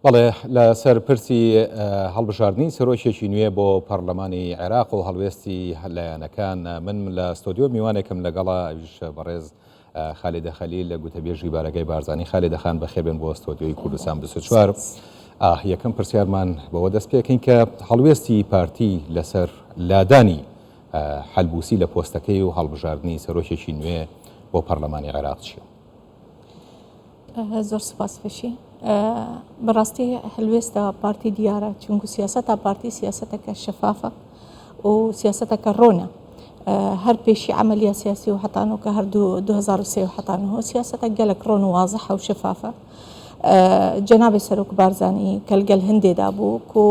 بەڵێ لەسەر پرسی هەڵبژاردننی سەرۆکێکی نوێ بۆ پەرلەمانی عێراق و هەڵوێستی لایەنەکان من لە ستۆدیۆ میوانێکم لەگەڵا بەڕێز خالێدە خەلیل لە گوتەبێژی بارگای بارزانانی خالێدەخان بەخێبن بۆ ستۆدیۆی کوردستان 24. یەکەم پرسیارمان بەوە دەست پێکەین کە هەڵوێستی پارتی لەسەر لادانی حەلبوسی لە پۆستەکەی و هەڵبژاردننی سەرۆکێکی نوێ بۆ پەرلەمانی عێراق چیە؟ زۆر سپاس بەشی بەڕاستی هەلوێستە پارتی دیارە چونکو سیاسەتە پارتی سیاسەتەکە شەفافە و سیاسەتەکە ڕۆنە هەر پێشی عملیە سیاسی و حتانۆکە هەردوو 2003 حتانەوە سیاسەتە گەلک ڕۆن و واضحە و شەفافە جەنابی سەرۆک بارزانانی کەلگەل هەندێدا بوو کۆ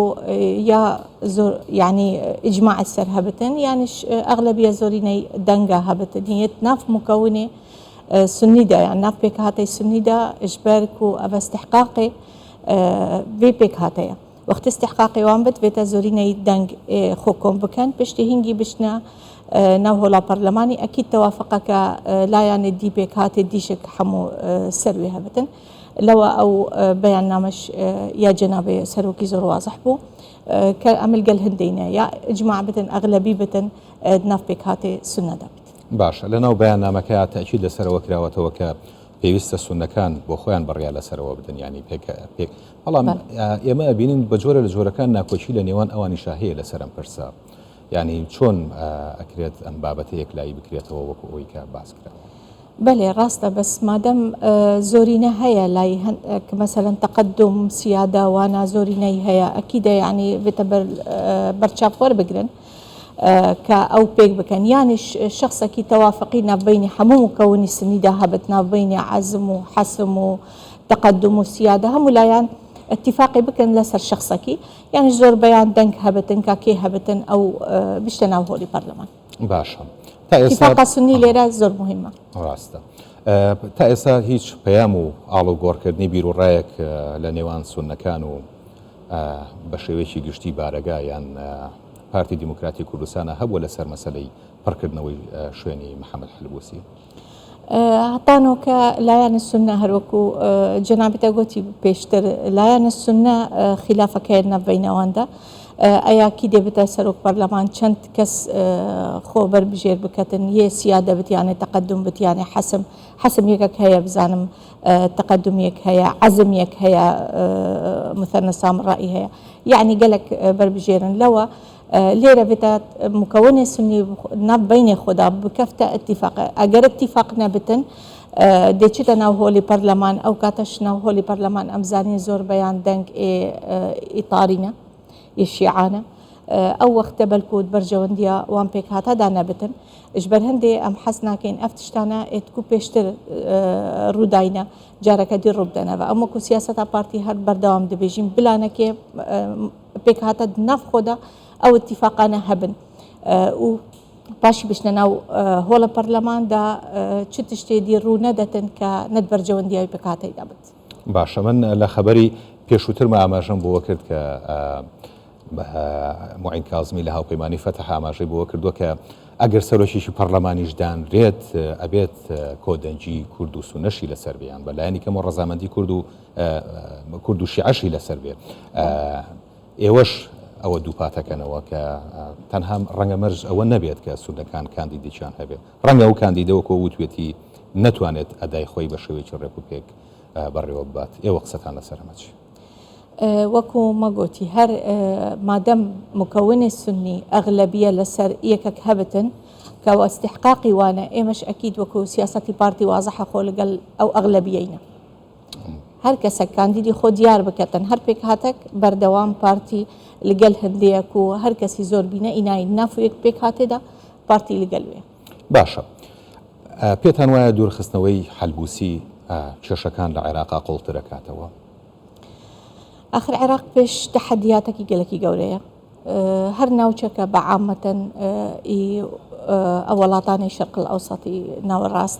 یا زۆر یعنی ئیجماع سەر هەبتن یانیش ئەغلبیە زۆرینەی دەنگە هەبتن هیەت ناف مکونێ سنیدا يعني ناف بيك هاتي سنیدا اجبارك و ابا استحقاقي في بيك هاتيا وقت استحقاقي وان بت بيتا زوريني دنگ خوكم بكن بشتي هنجي بشنا ناو هولا برلماني اكيد توافقك لا يعني دي بيك هاتي ديشك حمو سروي هبتن لو او بيان نامش يا جنابي سروكي زور واضح بو كامل قال هندينا يا اجماع بتن اغلبي بتن ناف بيك هاتي سنة دابت باشە لەناو بەیاننامەکە تاکید لەسەرەوە کراوەتەوە کە پێویستە سونەکان بۆ خۆیان بڕیا لەسەرەوە بدەن ینی پێک بەڵام ئێمە ئەبینین بە جۆرە لە جۆرەکان ناکۆچی لە نێوان ئەوانی شاهەیە لەسەرم پرسا ینی چۆن ئەکرێت ئەم بابەتە یەکلایی بکرێتەوە وەکو ئەوی کە باس کراوە بله ڕاستە بەس مادەم زۆرینە هەیە لای مثلا تقدم سیادە وانە زۆرینەی هەیە ئەکیدە یعنی بێتە بەرچاوخۆر بگرن كأو بيك بكن يعني شخصك توافقي نبيني حموم كوني سنيدة هبت نبيني عزم وحسم وتقدم وسيادة هم لا يعني اتفاقي بكن لسر شخصك يعني زور بيان دنك هبتن كاكي هبتن أو بشتنا هولي برلمان باشا اتفاق سني ليرة زور مهمة راستا تا ئێستا هیچ پەیام و ئاڵوگۆڕکردنی بیرروڕایەک لە نێوان سونەکان و بە شێوەیەکی گشتی بارەگا یان پارتی دیموکراتی کوردستانە هەبووە لەسەر مەسەلەی پڕکردنەوەی شوێنی محەممەد حلبوسی هەتانۆکە لایەنە سونە هەروەکو جەنابێتە گوتی پێشتر لایەنە سونە خلافەکەی نەبینەوەندا ئەیاکی دێبێتە سەرۆک پەرلەمان چەند کەس خۆ بەربژێر بکەتن یە سیادە بتیانێ تەقدم بتیانێ حەسم یەکێک هەیە بزانم تقدميك هيا عزميك هيا مثلا سامرائي هيا يعني قالك بربجيرن لوا ليرة بتاعت مكونة سني ناب بين خدا بكفته اتفاق اگر اتفاقنا بتن ديچتنا هولي برلمان او كاتشنا هولي برلمان امزاني زور بيان دنك اطارينا يشيعانا او وقت بالكود برجونديا وان بيك هاتا دانا بتن اجبر هندي ام حسنا كين افتشتانا اتكو بيشتر روداينا جارك دي ربدنا اما كو سياسة بارتي هر بردوام دبيجين بلانا كي بيك هاتا ناف خدا او اتفاقانا هبن و باشي بشنا ناو هولا برلمان دا چتشتي دي رو ندتن كند برجونديا بيك هاتا دابت باشا من لخبري بيشوتر ما اماجن بو وكرد ك معین کازمی لە هاوپەیمانی فەتح ئاماژەی بۆ کردووە کە ئەگەر سەرۆکیشی پەرلەمانیش دانرێت ئەبێت کۆدەنجی کورد و سونەشی لەسەر بێیان بەلایەنی کەم و ڕەزامەندی کورد و شیعەشی لەسەر بێت ئێوەش ئەوە دووپاتەکەنەوە کە تەنها ڕەنگە مەرج ئەوە نەبێت کە سونەکان کاندیدێکیان هەبێت ڕەنگە ئەو کاندیدەوە کۆ وتوێتی نەتوانێت ئەدای خۆی بە شێوەیەکی ڕێک و پێک بەڕێوە بات ئێوە قسەتان لەسەر ئەمەچی وەکو مەگوتی هەر مادەم مکونی سنی ئەغلبیە لەسەر یەکێک هەبتن کەەوە استحقاقی وانە ئێمەش ئەکید وەکو سیاسەتی پارتی وازەحە خۆ لەگەڵ ئەو ئەغلبیەینە هەر کەسە کاندیدی خۆ دیار بکەتن هەر پێک هاتەک بەردەوام پارتی لەگەڵ هەندەیەک و هەر کەسی زۆر بینە ئینایی ناف و یەک پێک هاتێدا پارتی لەگەڵ وێ باشە پێتان وایە دوورخستنەوەی حەلبوسی کێشەکان لە عێراقا قوڵتر دەکاتەوە آخر عراق بيش تحدياتك يقلكي قولية هر ناوچك بعامة أولاتاني الشرق الأوسطي ناو الراست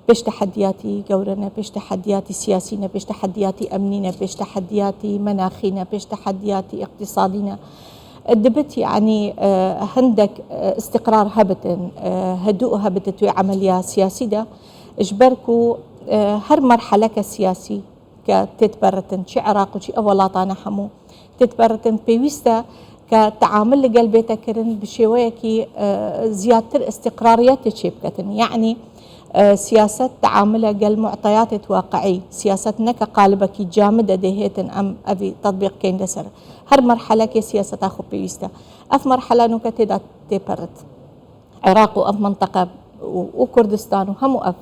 بيش تحدياتي قولنا بيش تحدياتي سياسينا بيش تحدياتي أمنينا بيش تحدياتي مناخينا بيش تحدياتي اقتصادينا الدبت يعني هندك استقرار هبتن هدوء هبتت عملية سياسية اجبركو هر مرحلة كسياسي كتتبرتن شي عراق وشي أولاطانا حمو تتبرتن بيوستا كتعامل لقل بيتكرن بشويكي زيادة استقراريات تشيبكتن يعني سياسة تعامل قل معطيات واقعي سياستنا كقالبك جامدة دهيتن أم أبي تطبيق كين دسر هر مرحلة كي سياسة أخو بيوستا أف مرحلة نكتة تبرت عراق وأف منطقة وكردستان وهم أف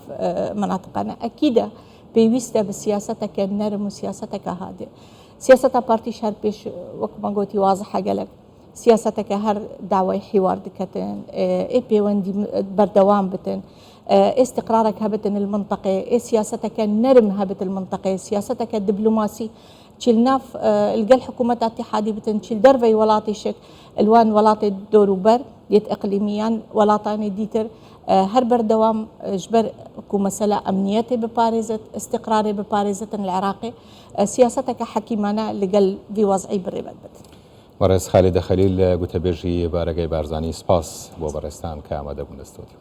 مناطقنا أكيد بيوستا بسياستك النرم وسياستك هادئ سياسة بارتي شهر بيش وكما قلتي واضحة قالك سياستك هر دعوة حوار دكتن اي بي وندي بردوام بتن استقرارك هبتن المنطقة سياستك النرم هبت المنطقة سياستك الدبلوماسي تشيلناف القل حكومة اتحادي بتن تشيل دربي ولاطي شك الوان ولاطي الدور وبر ديت اقليميا ولاطاني ديتر هر بردوام جبر كو مسألة أمنيتي بباريزة استقراري بباريزة العراقي سياستك حكيمانة لقل في وضعي بالربط بتن وەڕێز خالد خەلیل گوتەبێژی بارەگەی بارزانانی سپاس بۆ بەڕێستان کە ئامادەبوون لە ستۆدیۆ.